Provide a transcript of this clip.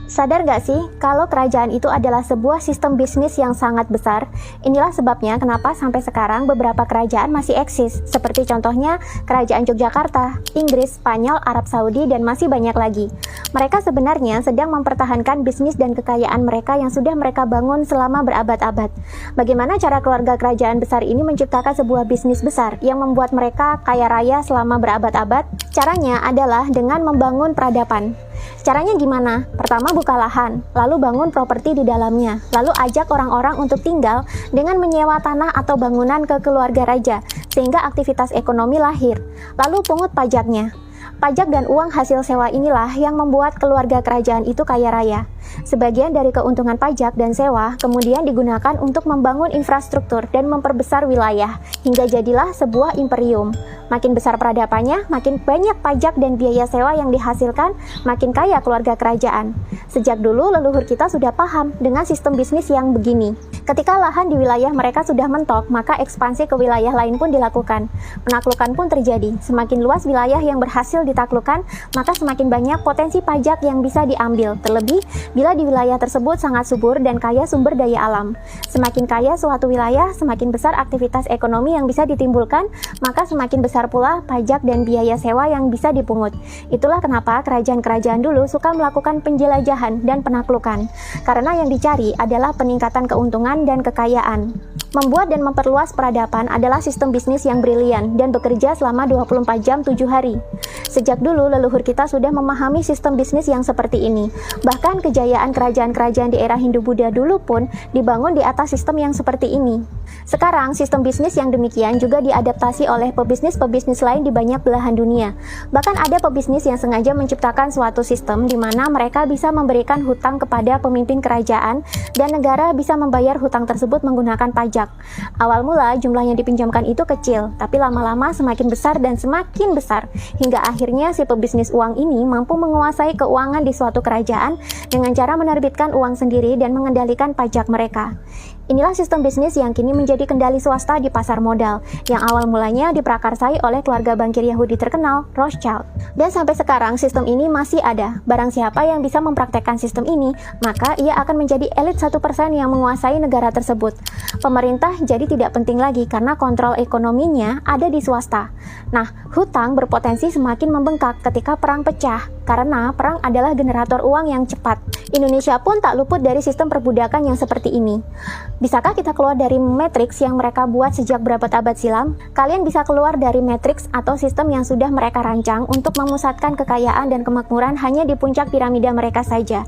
Sadar gak sih kalau kerajaan itu adalah sebuah sistem bisnis yang sangat besar? Inilah sebabnya kenapa sampai sekarang beberapa kerajaan masih eksis, seperti contohnya Kerajaan Yogyakarta, Inggris, Spanyol, Arab Saudi, dan masih banyak lagi. Mereka sebenarnya sedang mempertahankan bisnis dan kekayaan mereka yang sudah mereka bangun selama berabad-abad. Bagaimana cara keluarga kerajaan besar ini menciptakan sebuah bisnis besar yang membuat mereka kaya raya selama berabad-abad? Caranya adalah dengan membangun peradaban. Caranya gimana? Pertama buka lahan, lalu bangun properti di dalamnya, lalu ajak orang-orang untuk tinggal dengan menyewa tanah atau bangunan ke keluarga raja, sehingga aktivitas ekonomi lahir. Lalu pungut pajaknya. Pajak dan uang hasil sewa inilah yang membuat keluarga kerajaan itu kaya raya. Sebagian dari keuntungan pajak dan sewa kemudian digunakan untuk membangun infrastruktur dan memperbesar wilayah, hingga jadilah sebuah imperium. Makin besar peradabannya, makin banyak pajak dan biaya sewa yang dihasilkan, makin kaya keluarga kerajaan. Sejak dulu leluhur kita sudah paham dengan sistem bisnis yang begini. Ketika lahan di wilayah mereka sudah mentok, maka ekspansi ke wilayah lain pun dilakukan. Penaklukan pun terjadi. Semakin luas wilayah yang berhasil ditaklukkan, maka semakin banyak potensi pajak yang bisa diambil. Terlebih, bila di wilayah tersebut sangat subur dan kaya sumber daya alam. Semakin kaya suatu wilayah, semakin besar aktivitas ekonomi yang bisa ditimbulkan, maka semakin besar pula pajak dan biaya sewa yang bisa dipungut. Itulah kenapa kerajaan-kerajaan dulu suka melakukan penjelajahan dan penaklukan. Karena yang dicari adalah peningkatan keuntungan dan kekayaan. Membuat dan memperluas peradaban adalah sistem bisnis yang brilian dan bekerja selama 24 jam 7 hari. Sejak dulu leluhur kita sudah memahami sistem bisnis yang seperti ini. Bahkan kejayaan kerajaan-kerajaan di era Hindu-Buddha dulu pun dibangun di atas sistem yang seperti ini. Sekarang sistem bisnis yang demikian juga diadaptasi oleh pebisnis-pebisnis lain di banyak belahan dunia. Bahkan ada pebisnis yang sengaja menciptakan suatu sistem di mana mereka bisa memberikan hutang kepada pemimpin kerajaan dan negara bisa membayar hutang tersebut menggunakan pajak. Awal mula jumlah yang dipinjamkan itu kecil, tapi lama-lama semakin besar dan semakin besar, hingga akhirnya si pebisnis uang ini mampu menguasai keuangan di suatu kerajaan dengan cara menerbitkan uang sendiri dan mengendalikan pajak mereka. Inilah sistem bisnis yang kini menjadi kendali swasta di pasar modal, yang awal mulanya diprakarsai oleh keluarga bankir Yahudi terkenal, Rothschild. Dan sampai sekarang sistem ini masih ada. Barang siapa yang bisa mempraktekkan sistem ini, maka ia akan menjadi elit 1% yang menguasai negara tersebut. Pemerintah jadi tidak penting lagi karena kontrol ekonominya ada di swasta. Nah, hutang berpotensi semakin membengkak ketika perang pecah, karena perang adalah generator uang yang cepat. Indonesia pun tak luput dari sistem perbudakan yang seperti ini. Bisakah kita keluar dari matriks yang mereka buat sejak berabad-abad silam? Kalian bisa keluar dari matriks atau sistem yang sudah mereka rancang untuk memusatkan kekayaan dan kemakmuran hanya di puncak piramida mereka saja.